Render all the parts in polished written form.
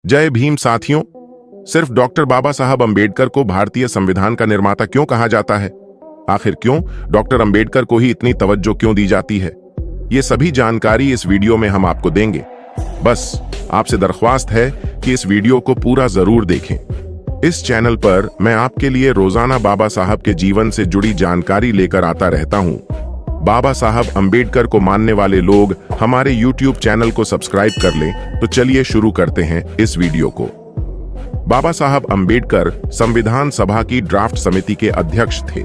जय भीम साथियों। सिर्फ डॉक्टर बाबा साहब अंबेडकर को भारतीय संविधान का निर्माता क्यों कहा जाता है? आखिर क्यों डॉक्टर अंबेडकर को ही इतनी तवज्जो क्यों दी जाती है? ये सभी जानकारी इस वीडियो में हम आपको देंगे। बस आपसे दरख्वास्त है कि इस वीडियो को पूरा जरूर देखें। इस चैनल पर मैं आपके लिए रोजाना बाबा साहब के जीवन से जुड़ी जानकारी लेकर आता रहता हूं। बाबा साहब अंबेडकर को मानने वाले लोग हमारे YouTube चैनल को सब्सक्राइब कर लें। तो चलिए शुरू करते हैं इस वीडियो को। बाबा साहब अंबेडकर संविधान सभा की ड्राफ्ट समिति के अध्यक्ष थे।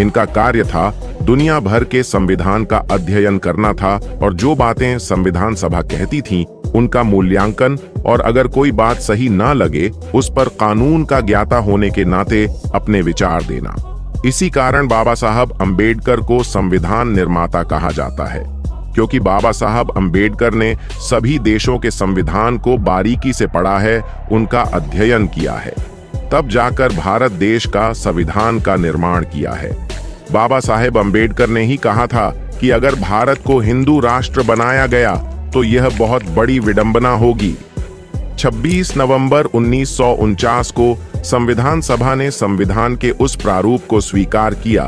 इनका कार्य था दुनिया भर के संविधान का अध्ययन करना था और जो बातें संविधान सभा कहती थीं, उनका मूल्यांकन और अगर कोई बात सही ना लगे उस पर कानून का ज्ञाता होने के नाते अपने विचार देना। इसी कारण बाबा साहब अंबेडकर को संविधान निर्माता कहा जाता है, क्योंकि बाबा साहब अंबेडकर ने सभी देशों के संविधान को बारीकी से पढ़ा है, उनका अध्ययन किया है, तब जाकर भारत देश का संविधान का निर्माण किया है। बाबा साहेब अंबेडकर ने ही कहा था कि अगर भारत को हिंदू राष्ट्र बनाया गया तो यह बहुत बड़ी विडंबना होगी। 26 नवंबर 1949 को संविधान सभा ने संविधान के उस प्रारूप को स्वीकार किया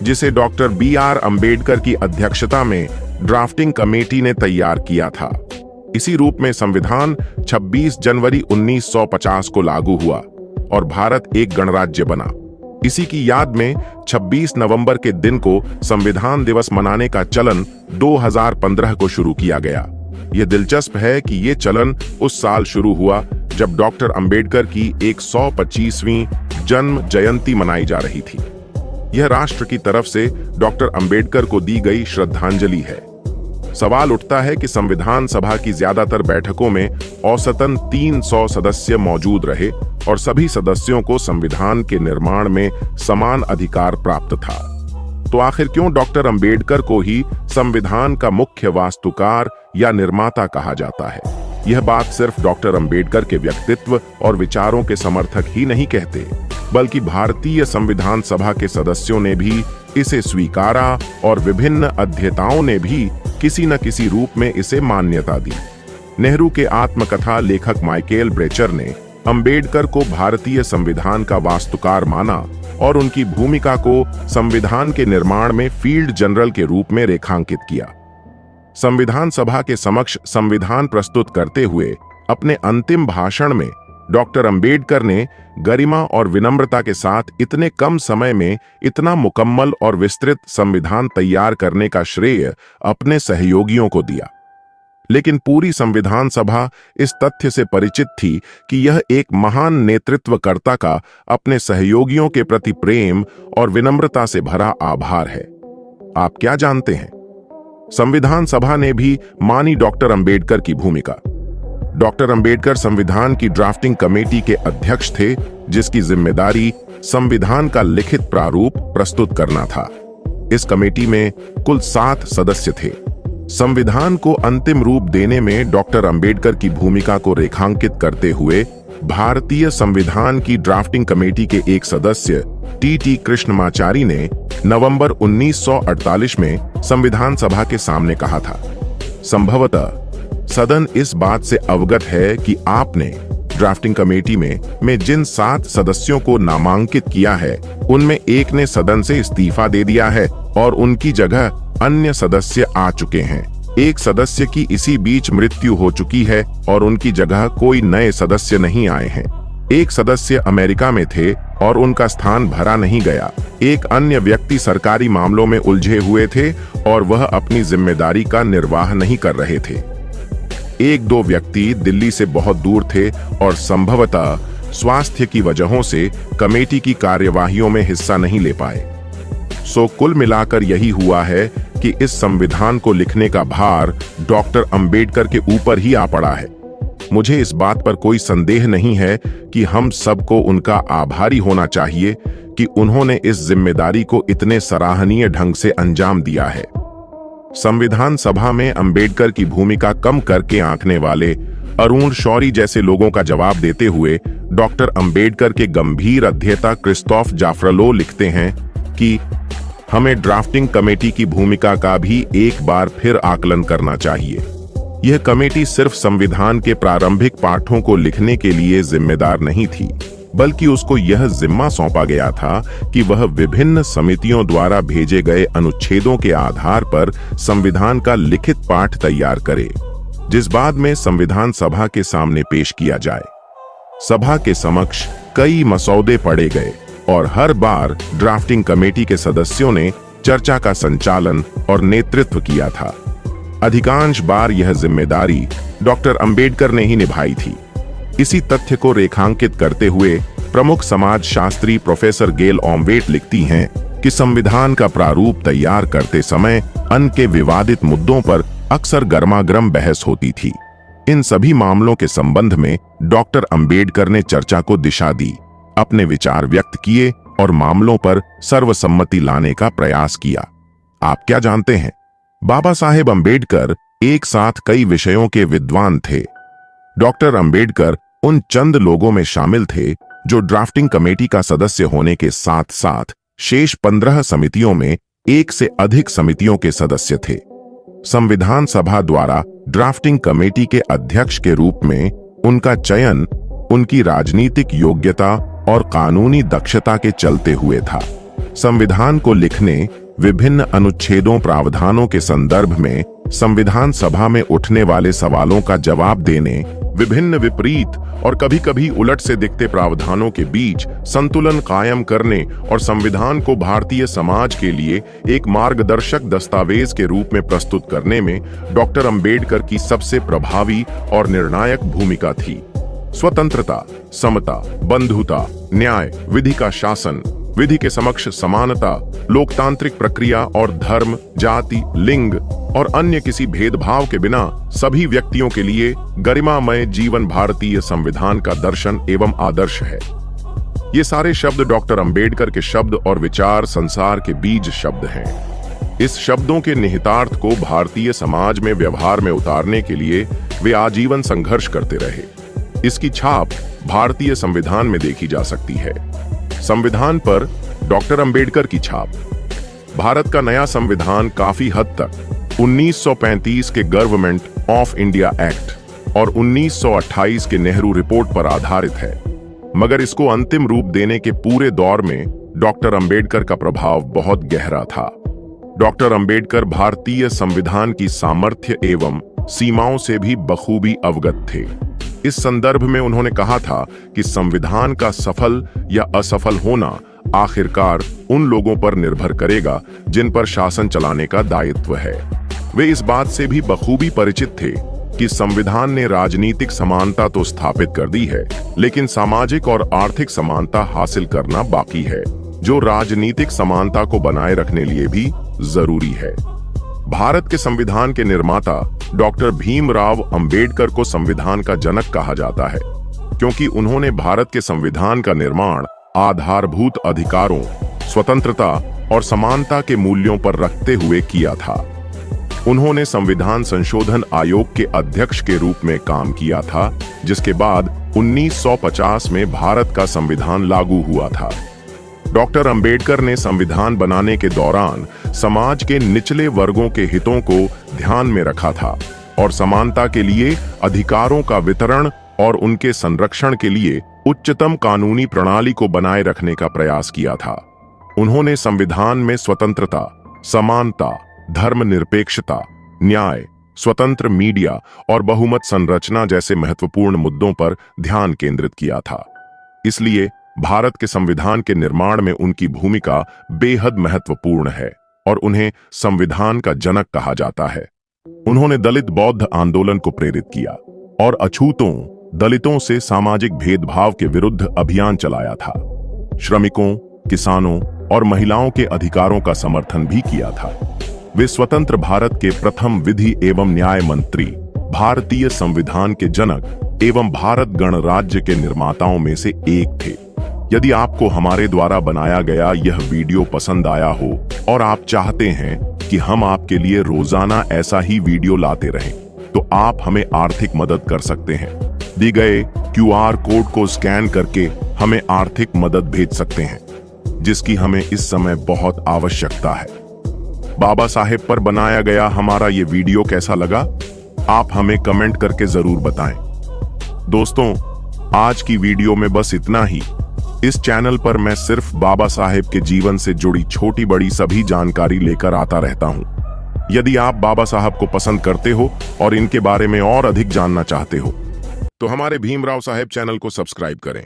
जिसे डॉक्टर BR अंबेडकर की अध्यक्षता में ड्राफ्टिंग कमेटी ने तैयार किया था। इसी रूप में संविधान 26 जनवरी 1950 को लागू हुआ और भारत एक गणराज्य बना। इसी की याद में 26 नवंबर के दिन को संविधान दिवस मनाने का चलन 2015 को शुरू किया गया। यह दिलचस्प है कि ये चलन उस साल शुरू हुआ जब डॉक्टर अंबेडकर की 125वीं जन्म जयंती मनाई जा रही थी। यह राष्ट्र की तरफ से डॉक्टर अंबेडकर को दी गई श्रद्धांजलि है। सवाल उठता है कि संविधान सभा की ज्यादातर बैठकों में औसतन 300 सदस्य मौजूद रहे और सभी सदस्यों को संविधान के निर्माण में समान अधिकार प्राप्त था। तो आखिर क्यों डॉक्टर अंबेडकर को ही संविधान का मुख्य वास्तुकार या निर्माता कहा जाता है? यह बात सिर्फ डॉक्टर अंबेडकर के व्यक्तित्व और विचारों के समर्थक ही नहीं कहते, बल्कि भारतीय संविधान सभा के सदस्यों ने भी इसे स्वीकारा और विभिन्न अध्येताओं ने भी किसी न किसी रूप में इसे मान्यता दी। नेहरू के आत्मकथा लेखक माइकेल ब्रेचर ने अंबेडकर को भारतीय संविधान का वास्तुकार माना और उनकी भूमिका को संविधान के निर्माण में फील्ड जनरल के रूप में रेखांकित किया। संविधान सभा के समक्ष संविधान प्रस्तुत करते हुए अपने अंतिम भाषण में डॉक्टर अंबेडकर ने गरिमा और विनम्रता के साथ इतने कम समय में इतना मुकम्मल और विस्तृत संविधान तैयार करने का श्रेय अपने सहयोगियों को दिया। लेकिन पूरी संविधान सभा इस तथ्य से परिचित थी कि यह एक महान नेतृत्वकर्ता का अपने सहयोगियों के प्रति प्रेम और विनम्रता से भरा आभार है। आप क्या जानते हैं? संविधान सभा ने भी मानी डॉक्टर अंबेडकर की भूमिका। डॉक्टर अंबेडकर संविधान की ड्राफ्टिंग कमेटी के अध्यक्ष थे, जिसकी जिम्मेदारी संविधान का लिखित प्रारूप प्रस्तुत करना था। इस कमेटी में कुल 7 सदस्य थे। संविधान को अंतिम रूप देने में डॉक्टर अंबेडकर की भूमिका को रेखांकित करते हुए भारतीय संविधान की ड्राफ्टिंग कमेटी के एक सदस्य TT कृष्णमाचारी ने नवंबर 1948 में संविधान सभा के सामने कहा था, संभवतः सदन इस बात से अवगत है कि आपने ड्राफ्टिंग कमेटी में जिन 7 सदस्यों को नामांकित किया है, उनमें एक ने सदन से इस्तीफा दे दिया है और उनकी जगह अन्य सदस्य आ चुके हैं। एक सदस्य की इसी बीच मृत्यु हो चुकी है और उनकी जगह कोई नए सदस्य नहीं आए हैं। एक सदस्य अमेरिका में थे और उनका स्थान भरा नहीं गया। एक अन्य व्यक्ति सरकारी मामलों में उलझे हुए थे और वह अपनी जिम्मेदारी का निर्वाह नहीं कर रहे थे। 1-2 व्यक्ति दिल्ली से बहुत दूर थे और संभवतः स्वास्थ्य की वजहों से कमेटी की कार्यवाहियों में हिस्सा नहीं ले पाए। सो कुल मिलाकर यही हुआ है कि इस संविधान को लिखने का भार डॉक्टर अंबेडकर के ऊपर ही आ पड़ा है। मुझे इस बात पर कोई संदेह नहीं है कि हम सबको उनका आभारी होना चाहिए कि उन्होंने इस जिम्मेदारी को इतने सराहनीय ढंग से अंजाम दिया है। संविधान सभा में अंबेडकर की भूमिका कम करके आंकने वाले अरुण शौरी जैसे लोगों का जवाब देते हुए डॉक्टर अंबेडकर के गंभीर अध्येता क्रिस्तोफ जाफरलो लिखते हैं कि हमें ड्राफ्टिंग कमेटी की भूमिका का भी एक बार फिर आकलन करना चाहिए। यह कमेटी सिर्फ संविधान के प्रारंभिक पाठों को लिखने के लिए जिम्मेदार नहीं थी, बल्कि उसको यह जिम्मा सौंपा गया था कि वह विभिन्न समितियों द्वारा भेजे गए अनुच्छेदों के आधार पर संविधान का लिखित पाठ तैयार करे, जिस बाद में संविधान सभा के सामने पेश किया जाए। सभा के समक्ष कई मसौदे पढ़े गए और हर बार ड्राफ्टिंग कमेटी के सदस्यों ने चर्चा का संचालन और नेतृत्व किया था। अधिकांश बार यह जिम्मेदारी डॉक्टर अंबेडकर ने ही निभाई थी। इसी तथ्य को रेखांकित करते हुए प्रमुख समाज शास्त्री प्रोफेसर गेल ऑम्वेट लिखती हैं कि संविधान का प्रारूप तैयार करते समय अन्य के विवादित मुद्दों पर अक्सर गर्मागर्म बहस होती थी। इन सभी मामलों के संबंध में डॉक्टर अंबेडकर ने चर्चा को दिशा दी, अपने विचार व्यक्त किए और मामलों पर सर्वसम्मति लाने का प्रयास किया। आप क्या जानते हैं, बाबा साहेब अंबेडकर एक साथ कई विषयों के विद्वान थे। डॉक्टर अंबेडकर उन चंद लोगों में शामिल थे जो ड्राफ्टिंग कमेटी का सदस्य होने के साथ साथ शेष 15 समितियों में एक से अधिक समितियों के सदस्य थे। संविधान सभा द्वारा ड्राफ्टिंग कमेटी के अध्यक्ष के रूप में उनका चयन उनकी राजनीतिक योग्यता और कानूनी दक्षता के चलते हुए था। संविधान को लिखने, विभिन्न अनुच्छेदों प्रावधानों के संदर्भ में संविधान सभा में उठने वाले सवालों का जवाब देने, विभिन्न विपरीत और कभी-कभी उलट से दिखते प्रावधानों के बीच संतुलन कायम करने और संविधान को भारतीय समाज के लिए एक मार्गदर्शक दस्तावेज के रूप में प्रस्तुत करने में डॉक्टर अंबेडकर की सबसे प्रभावी और निर्णायक भूमिका थी। स्वतंत्रता, समता, बंधुता, न्याय, विधि का शासन, विधि के समक्ष समानता, लोकतांत्रिक प्रक्रिया और धर्म, जाति, लिंग और अन्य किसी भेदभाव के बिना सभी व्यक्तियों के लिए गरिमामय जीवन भारतीय संविधान का दर्शन एवं आदर्श है। ये सारे शब्द डॉक्टर अंबेडकर के शब्द और विचार संसार के बीज शब्द हैं। इस शब्दों के निहितार्थ को भारतीय समाज में व्यवहार में उतारने के लिए वे आजीवन संघर्ष करते रहे। इसकी छाप भारतीय संविधान में देखी जा सकती है। संविधान पर डॉक्टर अंबेडकर की छाप। भारत का नया संविधान काफी हद तक 1935 के गवर्नमेंट ऑफ इंडिया एक्ट और 1928 के नेहरू रिपोर्ट पर आधारित है, मगर इसको अंतिम रूप देने के पूरे दौर में डॉक्टर अंबेडकर का प्रभाव बहुत गहरा था। डॉक्टर अंबेडकर भारतीय संविधान की सामर्थ्य एवं सीमाओं से भी बखूबी अवगत थे। इस संदर्भ में उन्होंने कहा था कि संविधान का सफल या असफल होना आखिरकार उन लोगों पर निर्भर करेगा जिन पर शासन चलाने का दायित्व है। वे इस बात से भी बखूबी परिचित थे कि संविधान ने राजनीतिक समानता तो स्थापित कर दी है, लेकिन सामाजिक और आर्थिक समानता हासिल करना बाकी है, जो राजनीतिक समानता को बनाए रखने लिए भी जरूरी है। भारत के संविधान के निर्माता डॉक्टर भीमराव अंबेडकर को संविधान का जनक कहा जाता है, क्योंकि उन्होंने भारत के संविधान का निर्माण आधारभूत अधिकारों, स्वतंत्रता और समानता के मूल्यों पर रखते हुए किया था। उन्होंने संविधान संशोधन आयोग के अध्यक्ष के रूप में काम किया था, जिसके बाद 1950 में भारत का संविधान लागू हुआ था। डॉक्टर अंबेडकर ने संविधान बनाने के दौरान समाज के निचले वर्गों के हितों को ध्यान में रखा था और समानता के लिए अधिकारों का वितरण और उनके संरक्षण के लिए उच्चतम कानूनी प्रणाली को बनाए रखने का प्रयास किया था। उन्होंने संविधान में स्वतंत्रता, समानता, धर्मनिरपेक्षता, न्याय, स्वतंत्र मीडिया और बहुमत संरचना जैसे महत्वपूर्ण मुद्दों पर ध्यान केंद्रित किया था। इसलिए भारत के संविधान के निर्माण में उनकी भूमिका बेहद महत्वपूर्ण है और उन्हें संविधान का जनक कहा जाता है। उन्होंने दलित बौद्ध आंदोलन को प्रेरित किया और अछूतों, दलितों से सामाजिक भेदभाव के विरुद्ध अभियान चलाया था। श्रमिकों, किसानों और महिलाओं के अधिकारों का समर्थन भी किया था। वे स्वतंत्र भारत के प्रथम विधि एवं न्याय मंत्री, भारतीय संविधान के जनक एवं भारत गणराज्य के निर्माताओं में से एक थे। यदि आपको हमारे द्वारा बनाया गया यह वीडियो पसंद आया हो और आप चाहते हैं कि हम आपके लिए रोजाना ऐसा ही वीडियो लाते रहें, तो आप हमें आर्थिक मदद कर सकते हैं। दी गए QR कोड को स्कैन करके हमें आर्थिक मदद भेज सकते हैं, जिसकी हमें इस समय बहुत आवश्यकता है। बाबा साहेब पर बनाया गया हमारा ये वीडियो कैसा लगा? आप हमें कमेंट करके जरूर बताएं। दोस्तों, आज की वीडियो में बस इतना ही। इस चैनल पर मैं सिर्फ बाबा साहेब के जीवन से जुड़ी छोटी बड़ी सभी जानकारी लेकर आता रहता हूं। यदि आप बाबा साहब को पसंद करते हो और इनके बारे में और अधिक जानना चाहते हो तो हमारे भीमराव साहेब चैनल को सब्सक्राइब करें।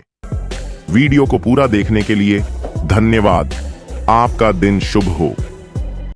वीडियो को पूरा देखने के लिए धन्यवाद। आपका दिन शुभ हो।